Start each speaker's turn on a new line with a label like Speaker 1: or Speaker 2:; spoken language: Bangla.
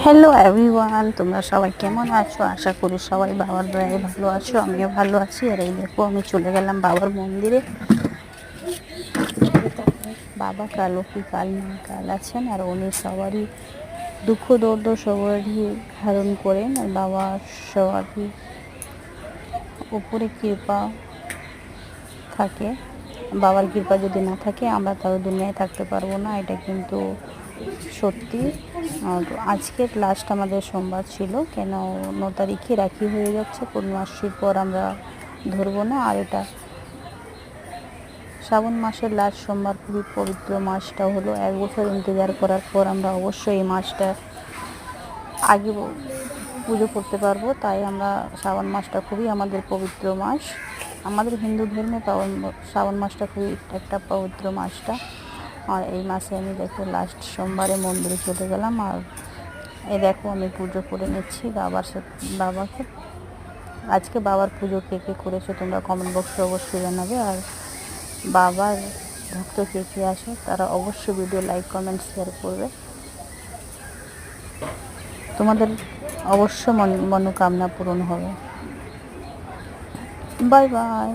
Speaker 1: হ্যালো এভরিওয়ান, তোমরা সবাই কেমন আছো? আশা করি সবাই বাবার দয়ায় ভালো আছো। আমিও ভালো আছি। আর এই দেখো, আমি চলে গেলাম বাবার মন্দিরে। বাবা কালো কি কাল না কাল আছেন, আর উনি সবারই দুঃখ দর্দ সবারই ধারণ করেন। আর বাবা সবারই উপরে কৃপা থাকে। বাবার কৃপা যদি না থাকে আমরা তাহলে দুনিয়ায় থাকতে পারবো না, এটা কিন্তু সত্যি। আর আজকের লাস্ট আমাদের সোমবার ছিল, কেন 9 তারিখে রাখি হয়ে যাচ্ছে, পূর্ণমাসীর পর আমরা ধরবো না। আর এটা শ্রাবণ মাসের লাস্ট সোমবার, খুবই পবিত্র মাসটা হলো। 1 বছর ইন্তজার করার পর আমরা অবশ্যই এই মাসটা আগে পুজো করতে পারবো। তাই আমরা শ্রাবণ মাসটা খুবই আমাদের পবিত্র মাস। আমাদের হিন্দু ধর্মে শ্রাবণ মাসটা খুবই একটা পবিত্র মাসটা। আর এই মাসে আমি দেখো লাস্ট সোমবারে মন্দিরে চলে গেলাম। আর এই দেখো আমি পুজো করে নিচ্ছি বাবাকে। আজকে বাবার পুজো কে কে করেছো তোমরা কমেন্ট বক্সে অবশ্যই জানাবে। আর বাবার ভক্ত কে কে আসো তারা অবশ্যই ভিডিও লাইক কমেন্ট শেয়ার করবে। তোমাদের অবশ্য মনোকামনা পূরণ হবে। Bye bye.